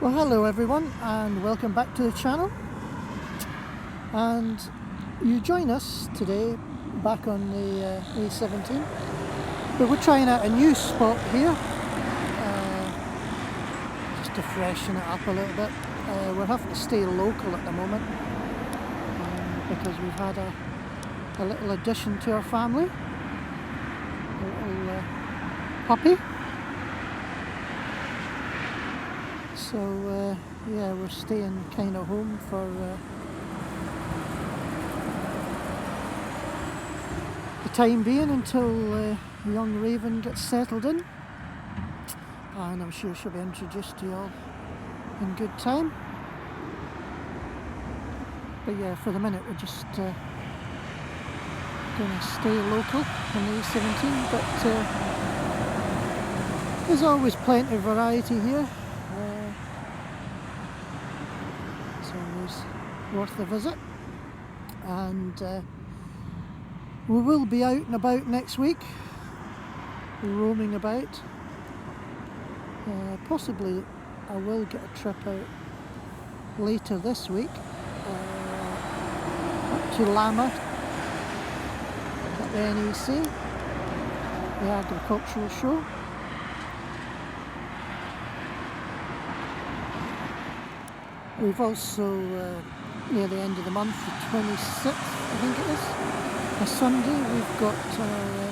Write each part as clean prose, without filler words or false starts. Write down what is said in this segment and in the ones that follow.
Well, hello everyone and welcome back to the channel, and you join us today back on the A17, but we're trying out a new spot here just to freshen it up a little bit. We're having to stay local at the moment because we've had a little addition to our family, a little puppy. So yeah, we're staying kind of home for the time being until young Raven gets settled in, and I'm sure she'll be introduced to you all in good time. But yeah, for the minute we're just going to stay local on the A17, but there's always plenty of variety here. Worth a visit, and we will be out and about next week, roaming about. Possibly I will get a trip out later this week up to Lama at the NEC, the agricultural show. We've also near the end of the month, the 26th I think it is, a Sunday, we've got our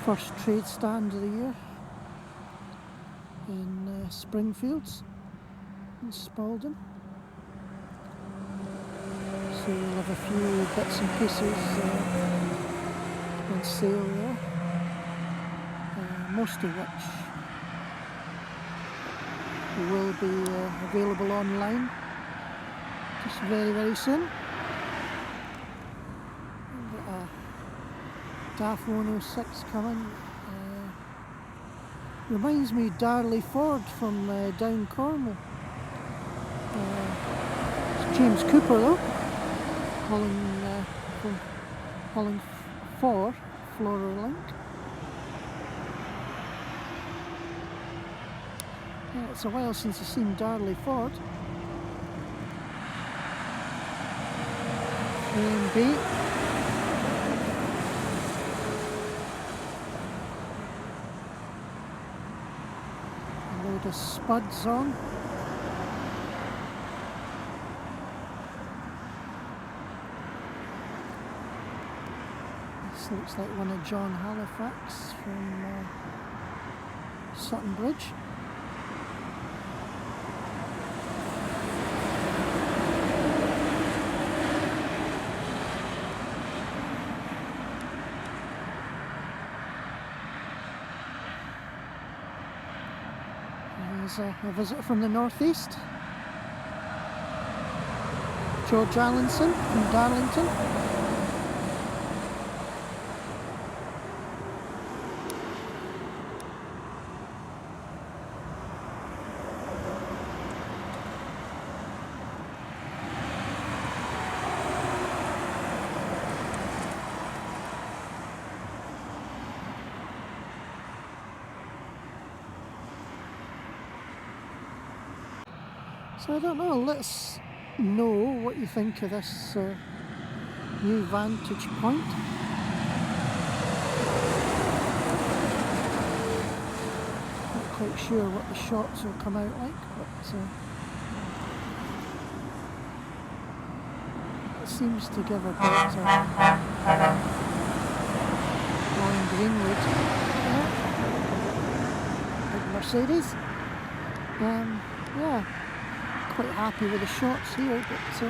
first trade stand of the year in Springfields in Spalding. So we'll have a few bits and pieces on sale there, most of which will be available online just very soon. We've got a DAF 106 coming. Reminds me of Darley Ford from down Cornwall. It's James Cooper though, hauling for Flora Link. Yeah, it's a while since I've seen Darley Ford. And Beet. A load of spuds on. This looks like one of John Halifax from Sutton Bridge. A visitor from the northeast, George Allinson from Darlington. So I don't know, let us know what you think of this new vantage point. Not quite sure what the shots will come out like, but it seems to give a bit Lauren Greenwood. Big Mercedes. Yeah. Quite happy with the shots here, but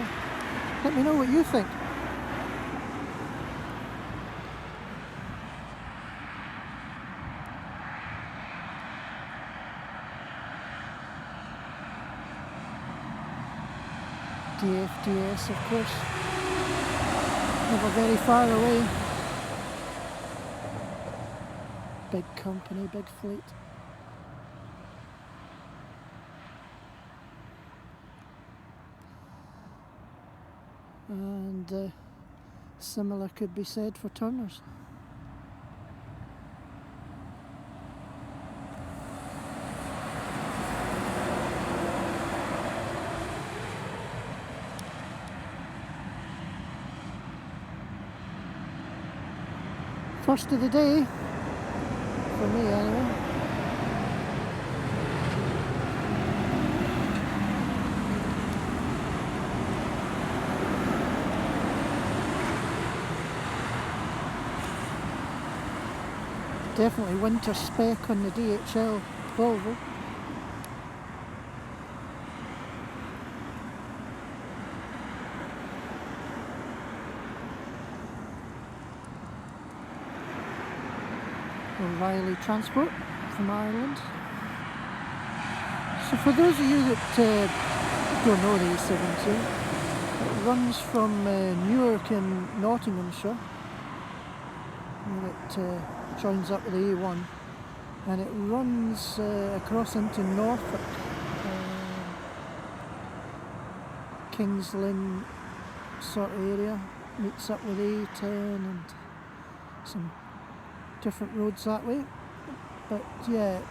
let me know what you think. DFDS, of course, never very far away. Big company, big fleet. And similar could be said for Turners. First of the day, for me anyway. Definitely winter spec on the DHL Volvo. O'Reilly Transport from Ireland. So for those of you that don't know the A17, it runs from Newark in Nottinghamshire, and it joins up with the A1, and it runs across into Norfolk, Kings Lynn sort of area, meets up with A10 and some different roads that way. But yeah, it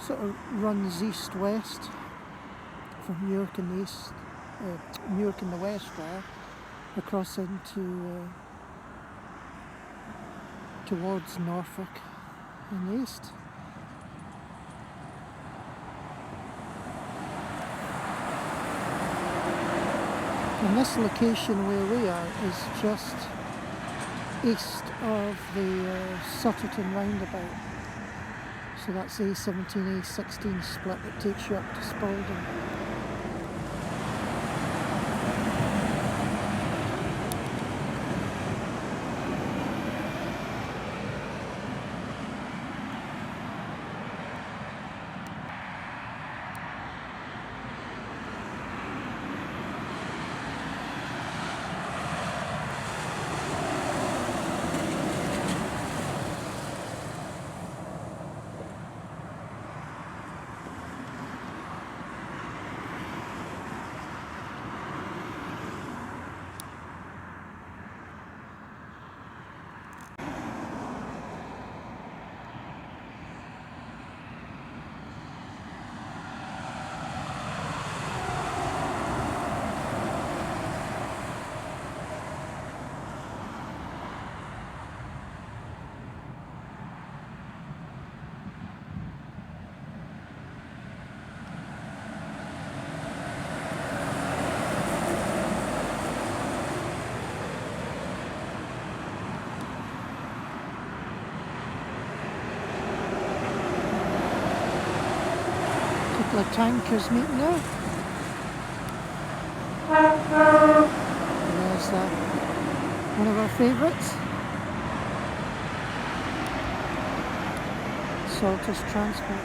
sort of runs east-west from Newark in the east, Newark in the west there, across into towards Norfolk in the east. And this location where we are is just east of the Sutterton roundabout. So that's the A17, A16 split that takes you up to Spalding. Couple of tankers meeting there. There's one of our favourites, Salters Transport.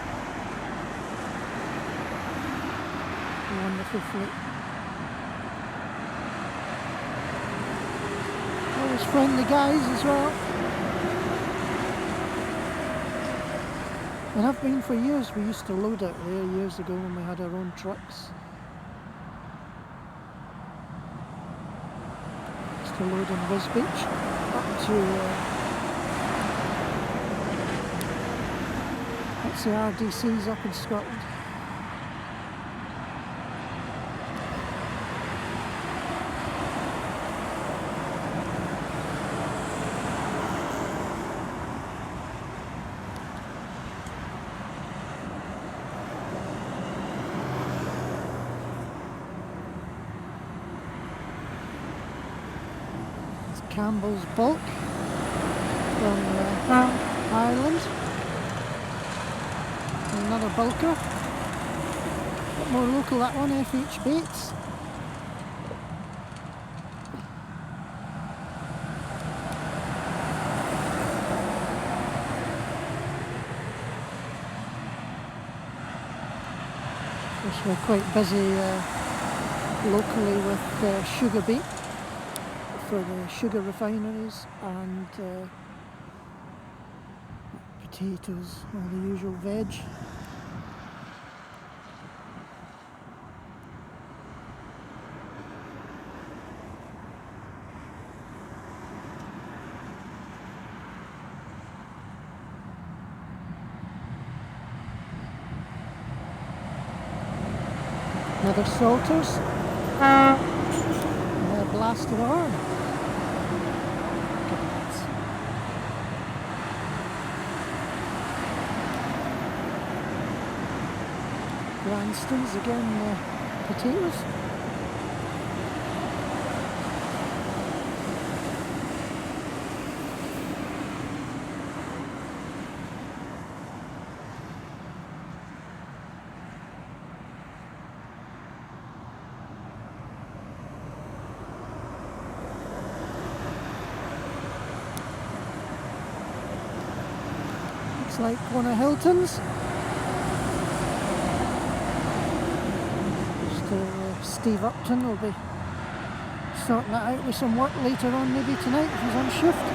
A wonderful fleet. Always friendly guys as well. And I've been for years. We used to load out there years ago when we had our own trucks. Used to load in Wisbeach up to that's the RDCs up in Scotland. Campbell's Bulk from Ireland. Another bulker. A bit more local that one, FH Bates. Of course, we're quite busy locally with sugar beet for the sugar refineries, and potatoes, all the usual veg. Another Salters. Blasted arm. grandstands again, potatoes. Looks like one of Hilton's. Steve Upton will be sorting that out with some work later on, maybe tonight if he's on shift.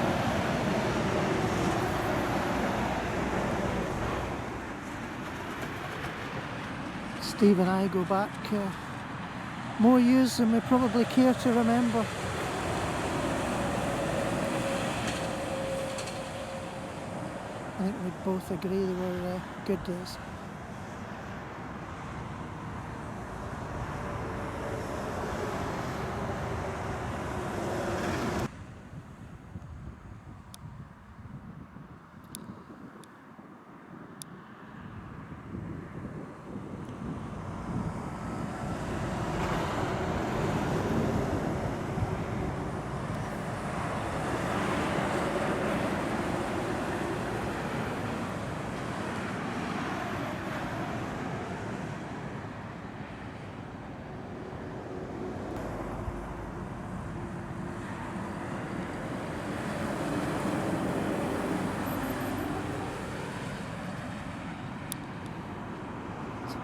Steve and I go back more years than we probably care to remember. I think we both agree they were good days.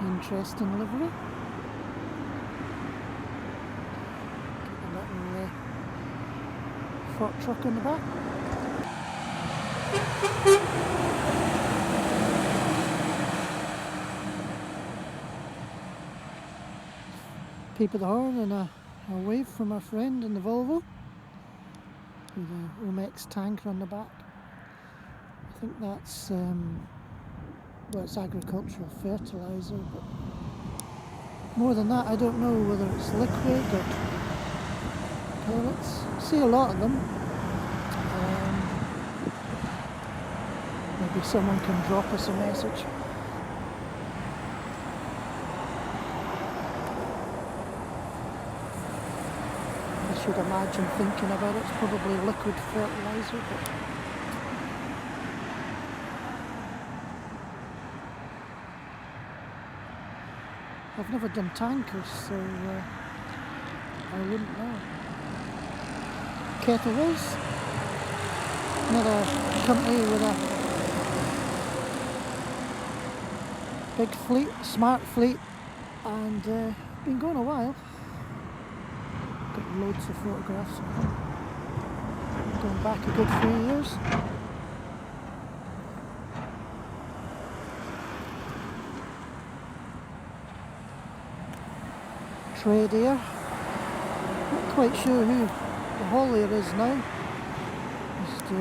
Interesting livery. Got a little fork truck in the back. Peep of the horn and a wave from our friend in the Volvo with a Omex tanker on the back. I think that's well, it's agricultural fertiliser, but more than that I don't know whether it's liquid or pellets. I see a lot of them. Maybe someone can drop us a message. I should imagine, thinking about it, it's probably liquid fertiliser, but I've never done tankers, so I wouldn't know. Kettle Wills, another company with a big fleet, smart fleet, and been going a while. Got loads of photographs of them, going back a good few years. Trade here. Not quite sure who the haulier is now. Used to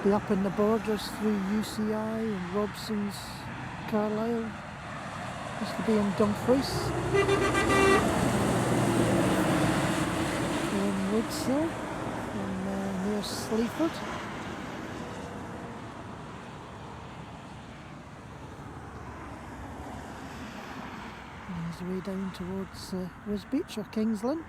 be up in the borders through UCI and Robson's, Carlisle. Used to be in Dumfries. In Woods there, from near Sleaford. Way down towards Beet or Kingsland.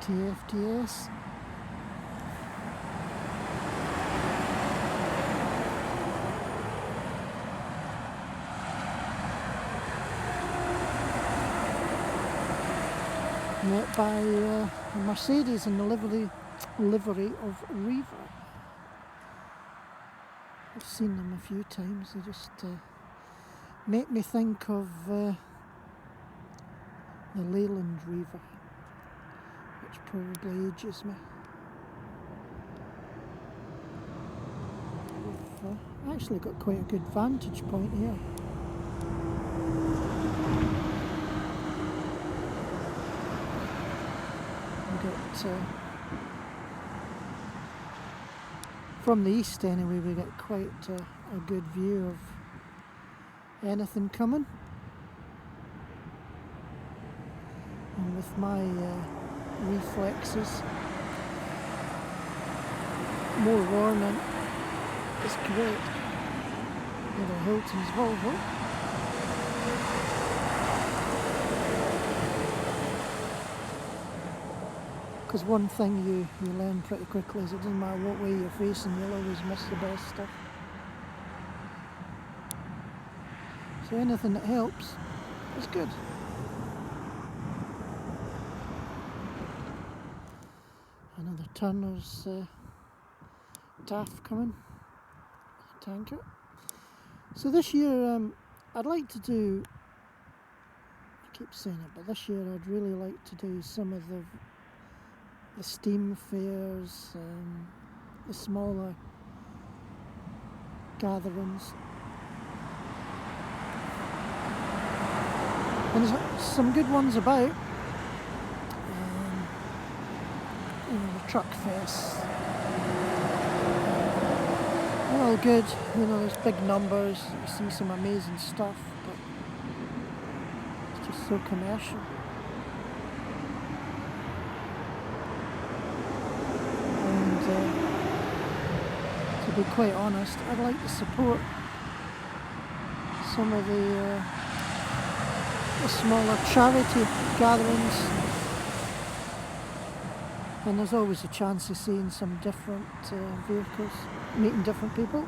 TFTS. Met by a Mercedes in the livery of Reaver. I've seen them a few times. They just make me think of the Leyland Reaver, which probably ages me. We've actually got quite a good vantage point here. We got from the east anyway, we get quite a good view of anything coming. And with my reflexes, more warning is great. Little Hilton's Volvo. Because one thing you learn pretty quickly is it doesn't matter what way you're facing, you'll always miss the best stuff. So anything that helps is good. Another Turner's DAF coming, tanker. So this year I'd like to do, I keep saying it, but this year I'd really like to do some of the steam fairs, the smaller gatherings. And there's some good ones about. You know, the truck fests. They're all good, you know, there's big numbers, you see some amazing stuff, but it's just so commercial. And to be quite honest, I'd like to support some of the smaller charity gatherings, and there's always a chance of seeing some different vehicles, meeting different people.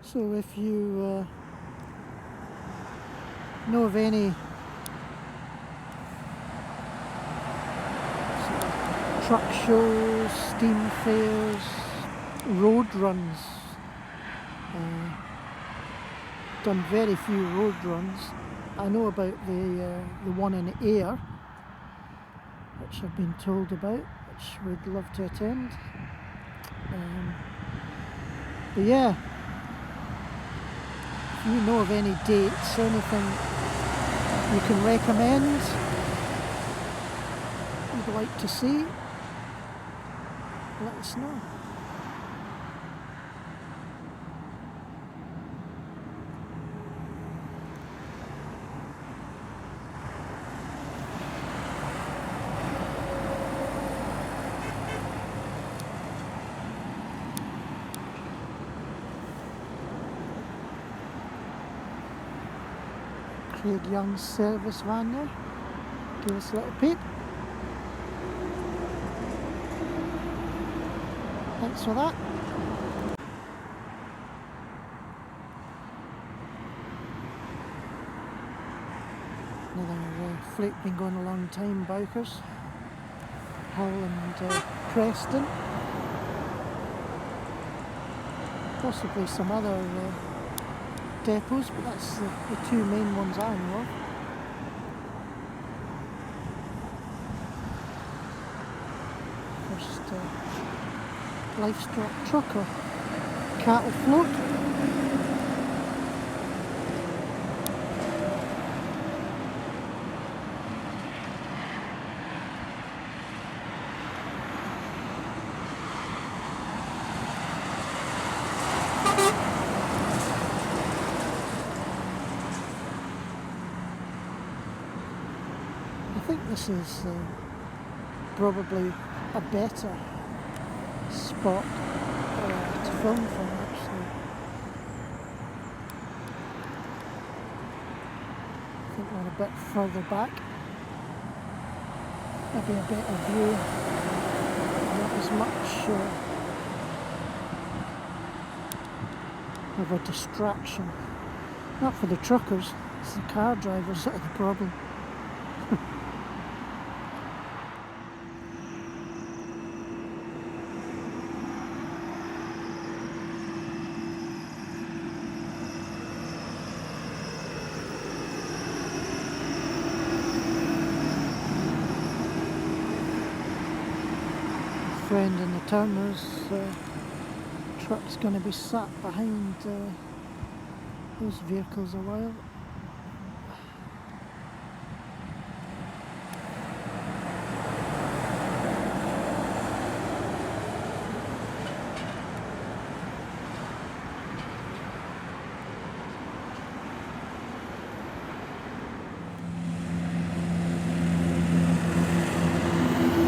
So if you know of any sort of truck shows, steam fairs, road runs, done very few road runs. I know about the one in Ayr, which I've been told about, which we'd love to attend. But yeah, if you know of any dates, anything you can recommend, you'd like to see, let us know. Craig Young's service van there. Give us a little peep. Thanks for that. Another fleet been going a long time, Bowkers. Hull and Preston. Possibly some other depots, but that's the two main ones I know of. First livestock truck or cattle float. I think this is probably a better spot to film from, actually. I think we're a bit further back. Maybe a better view. Not as much of a distraction. Not for the truckers, it's the car drivers that are the problem. Friend in the Turner's truck's going to be sat behind those vehicles a while.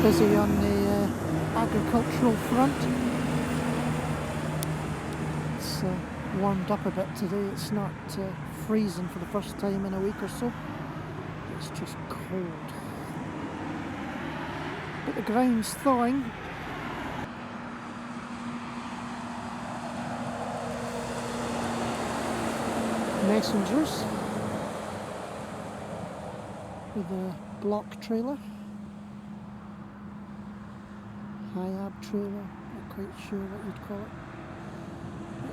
busy on the agricultural front. It's warmed up a bit today. It's not freezing for the first time in a week or so. It's just cold. But the ground's thawing. Messengers with a block trailer, high-ab trailer, not quite sure what you'd call it.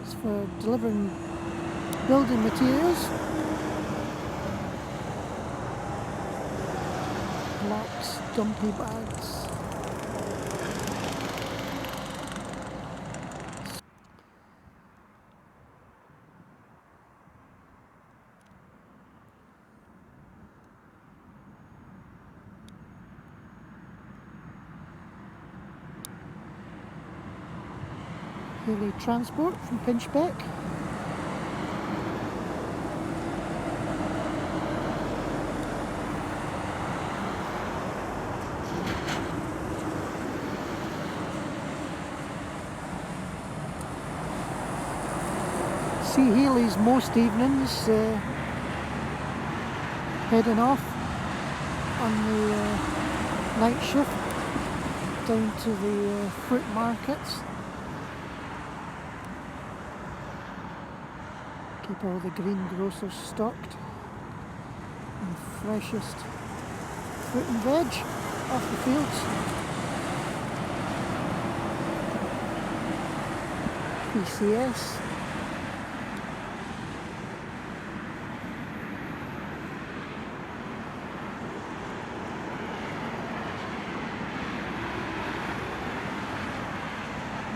It's for delivering building materials, blocks, dumpy bags. Daily transport from Pinchbeck. See Healy's most evenings heading off on the night shift down to the fruit markets. Keep all the greengrocers stocked and the freshest fruit and veg off the fields. PCS.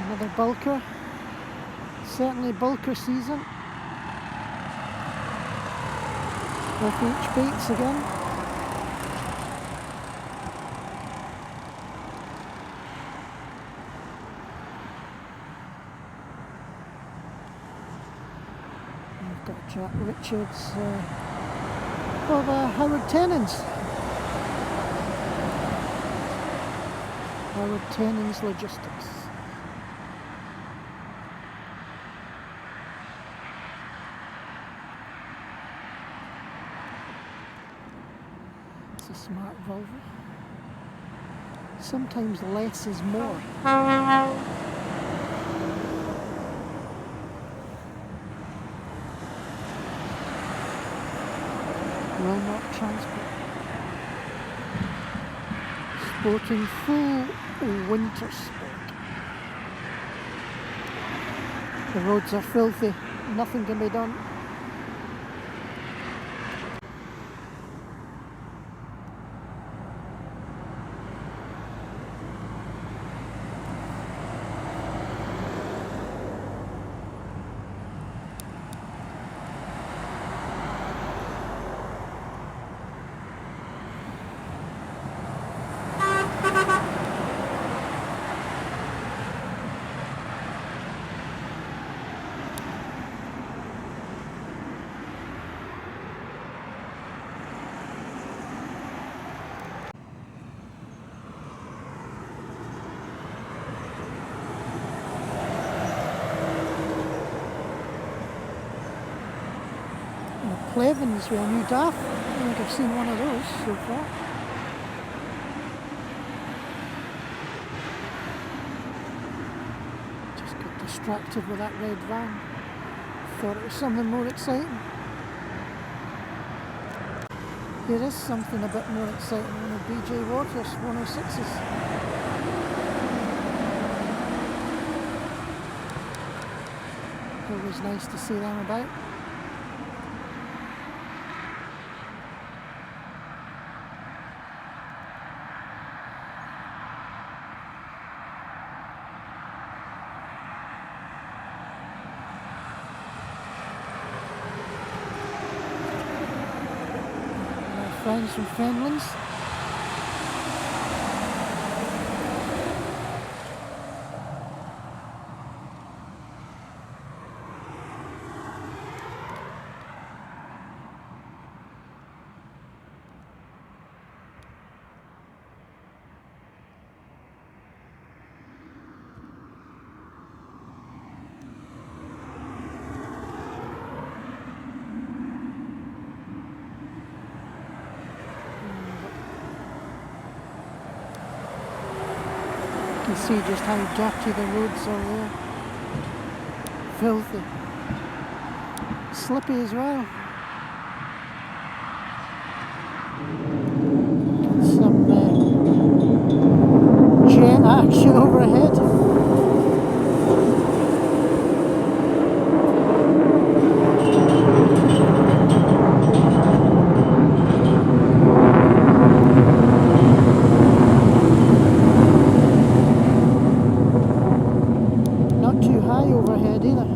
Another bulker. Certainly bulker season. FH Beets again. We've got Jack Richards of Howard Tennant's. Howard Tennant's Logistics. A smart Volvo. Sometimes less is more. Will not transport. Sporting full winter sport. The roads are filthy. Nothing can be done. Plevens with a new DAF. I don't think I've seen one of those so far. Just got distracted with that red van. Thought it was something more exciting. Here is something a bit more exciting on the BJ Waters 106s. Always nice to see them about. Friends from Fenlands. see just how dirty the roads are there. Filthy. Slippy as well. Some jet action overhead. Not too high overhead either.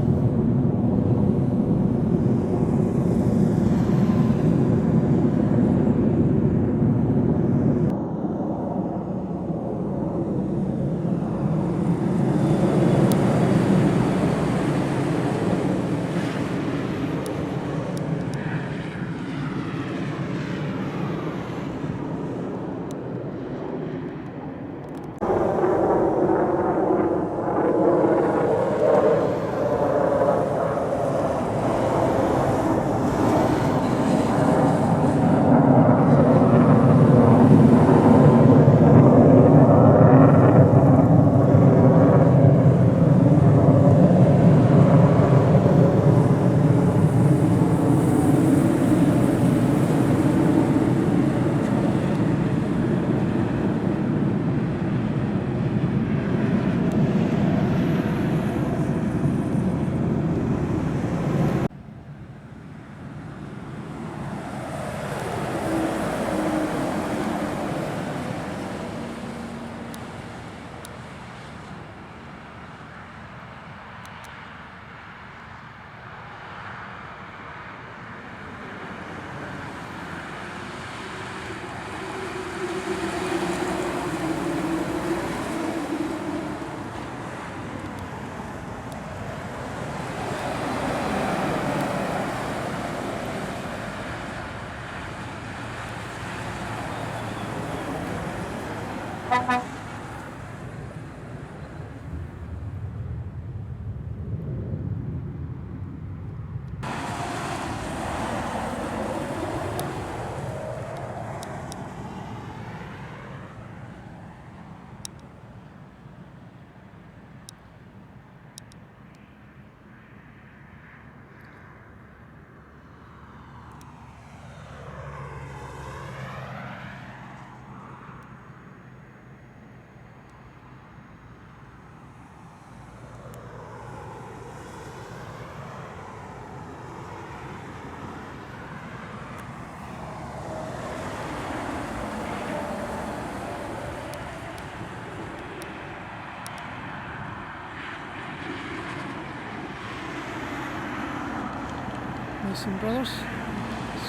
Mason Brothers,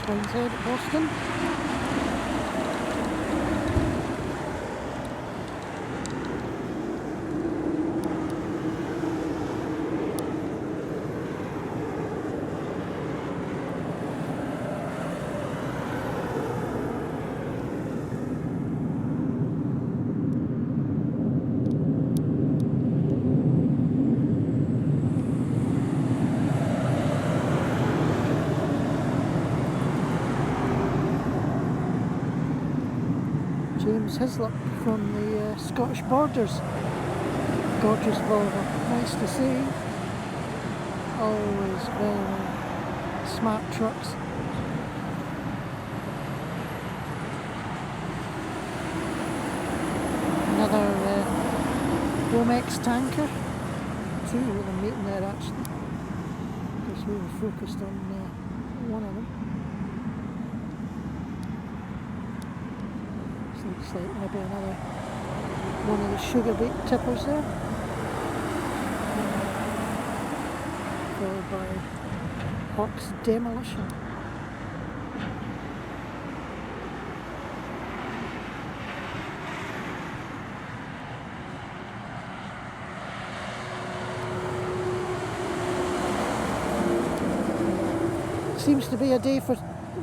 Swains Head at Boston. James Hislop from the Scottish Borders. Gorgeous Volvo, nice to see. Always very smart trucks. Another Romex tanker. Two of them meeting there actually, because we were focused on one of them. Looks like maybe another one of the sugar beet tippers there. Followed by Hawk's Demolition. Seems to be a day for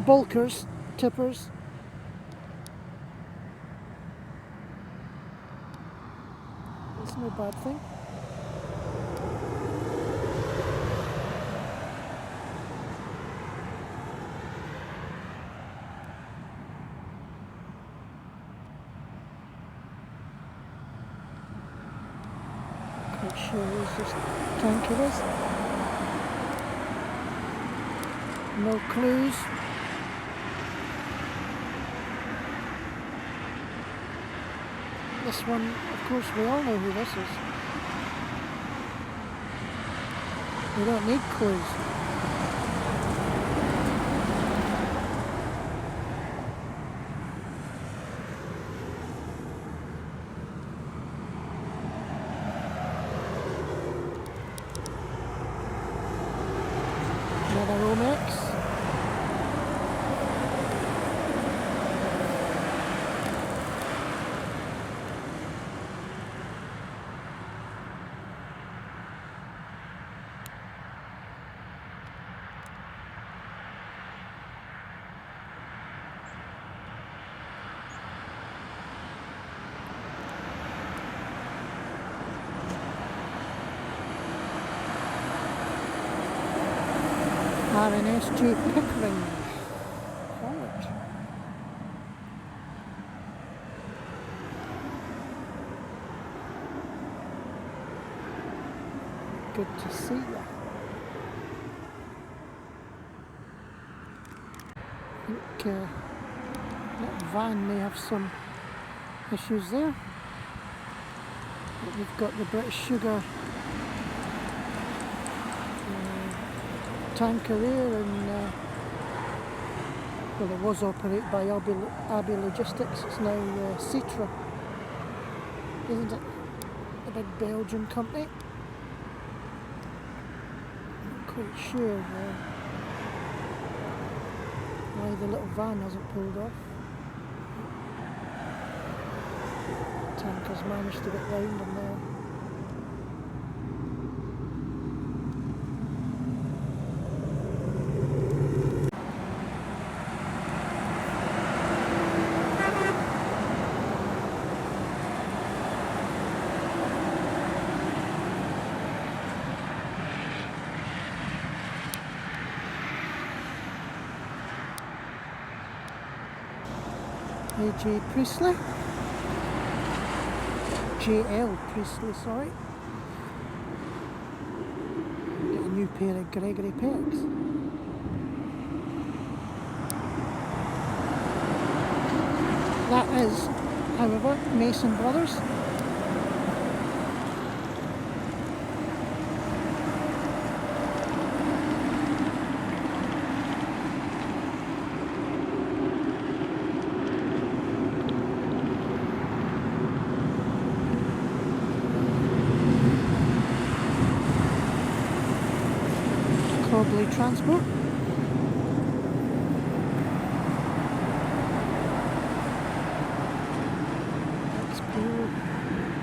bulkers, tippers. It's no bad thing. sure whose this tanker is. No clues. This one, of course, we all know who this is. We don't need clues. Another Omex. RNSG Pickering Haulage. Good to see you. I think that van may have some issues there. But we've got the British Sugar tanker here, and well, it was operated by Abbey Logistics. It's now Citra, isn't it? A big Belgian company. Not quite sure why the little van hasn't pulled off. Tanker's managed to get round them there. A.J. Priestley, J.L. Priestley, sorry. Get a new pair of Gregory Pecks. That is, however, Mason Brothers. Cobley Transport. That's pure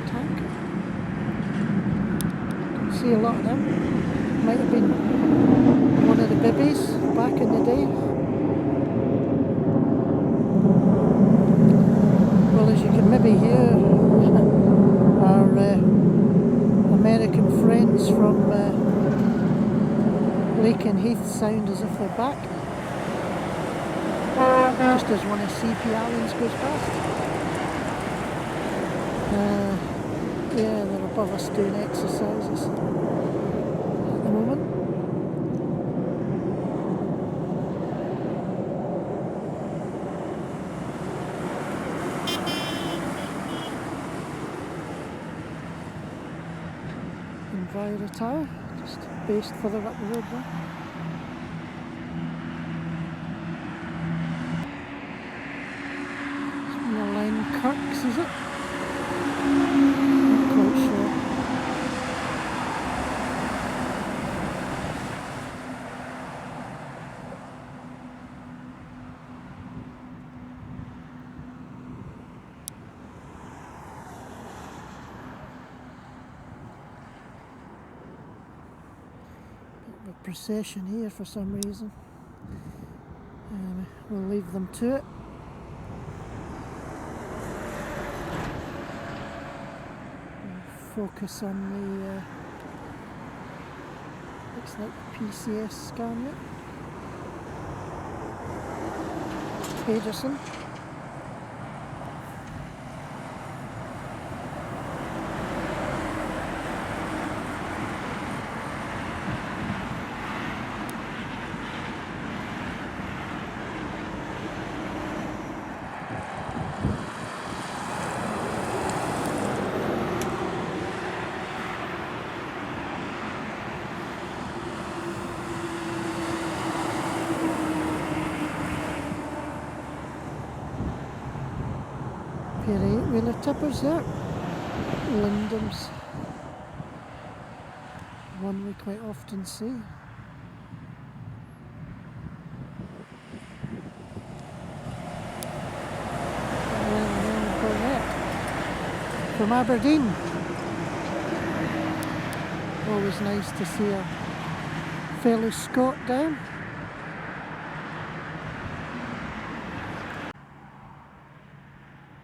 tanker. Can see a lot of them. Might have been one of the bibbies back in the day. Well, as you can maybe hear, our American friends from Lake and Heath sound as if they're back, just as one of CP Allen's goes past. Yeah, they're above us doing exercises at the moment. Enviro Tower, just based further up the road there. Kirks, is it? Not quite sure. Bit of a procession here for some reason. We'll leave them to it. Focus on the looks like the PCS scanner. Pedersen. wheeler tippers there. Lindens, one we quite often see. From Aberdeen. Always nice to see a fellow Scot down.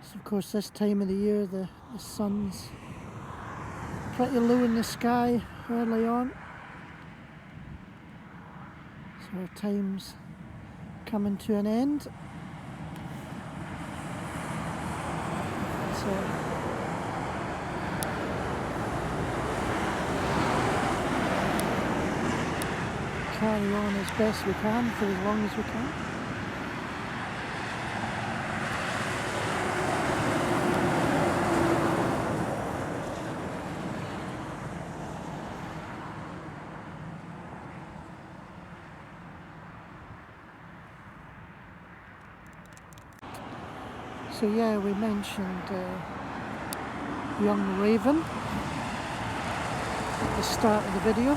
So of course this time of the year the sun's pretty low in the sky early on. So our time's coming to an end. So carry on as best we can for as long as we can. So yeah, we mentioned young Raven at the start of the video,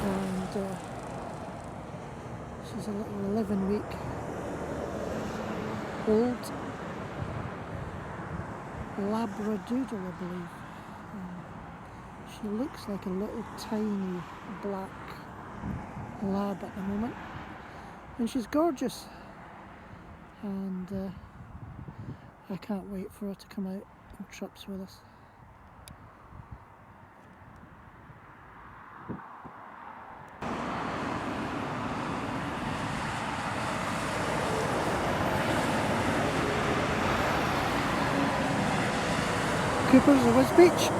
and she's a little 11-week old Labradoodle, I believe. She looks like a little tiny black lab at the moment, and she's gorgeous, and I can't wait for her to come out and trips with us. Coopers of West Beach.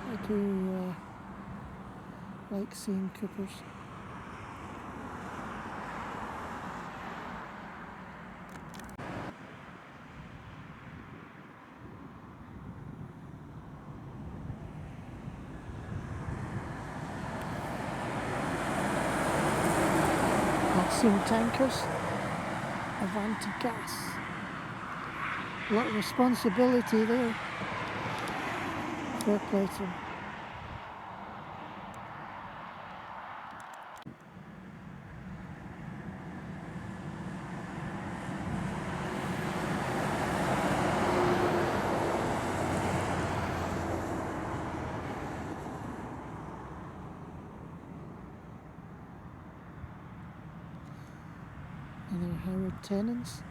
I do like seeing Coopers. Vaccine tankers, Avanti gas. A lot of responsibility there. Fair play to them. Another Howard tenants.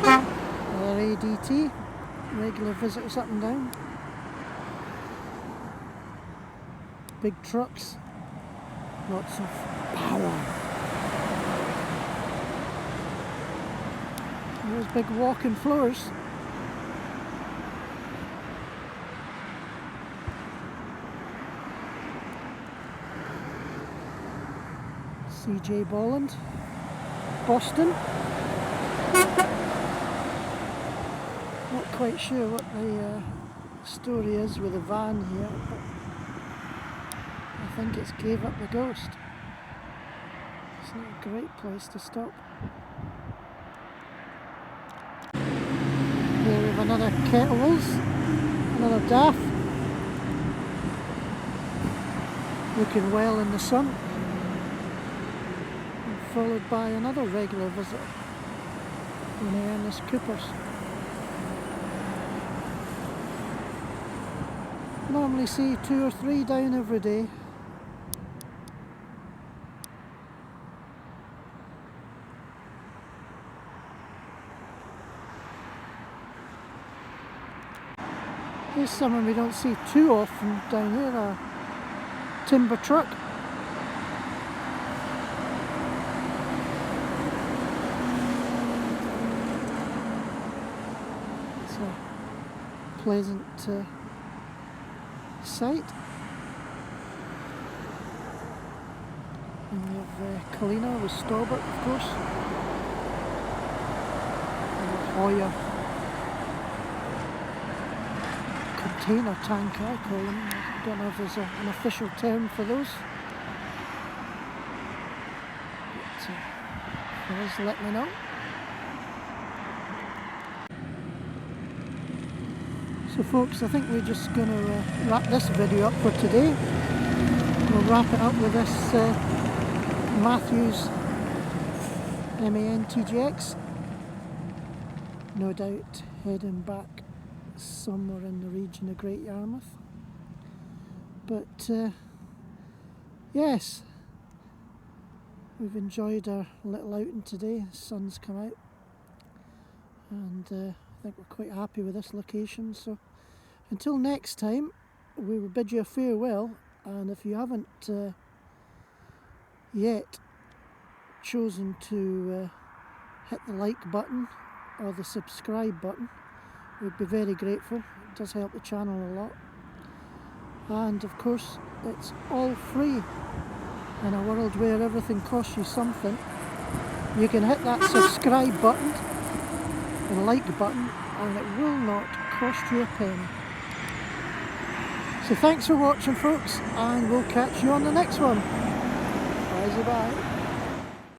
Another ADT, regular visitors up and down. Big trucks, lots of power. There's big walking floors. CJ Bolland, Boston. Not quite sure what the story is with the van here, but I think it's gave up the ghost. It's not a great place to stop. Here we have another Kettles, another Daff, looking well in the sun, and followed by another regular visitor, one of Ernest Cooper's. Normally see 2 or 3 down every day. Here's someone we don't see too often down here, a timber truck. It's a pleasant sight. And we have Kalina with Stobart, of course. And Hoya container tanker, I call them. I don't know if there's an official term for those. But please let me know. So folks, I think we're just going to wrap this video up for today. We'll wrap it up with this Matthews MAN TGX. No doubt heading back somewhere in the region of Great Yarmouth. But yes, we've enjoyed our little outing today. The sun's come out and I think we're quite happy with this location. So until next time, we will bid you a farewell, and if you haven't yet chosen to hit the like button or the subscribe button, we'd be very grateful. It does help the channel a lot. And of course, it's all free. In a world where everything costs you something, you can hit that subscribe button and like button and it will not cost you a penny. So thanks for watching folks, and we'll catch you on the next one. Bye bye.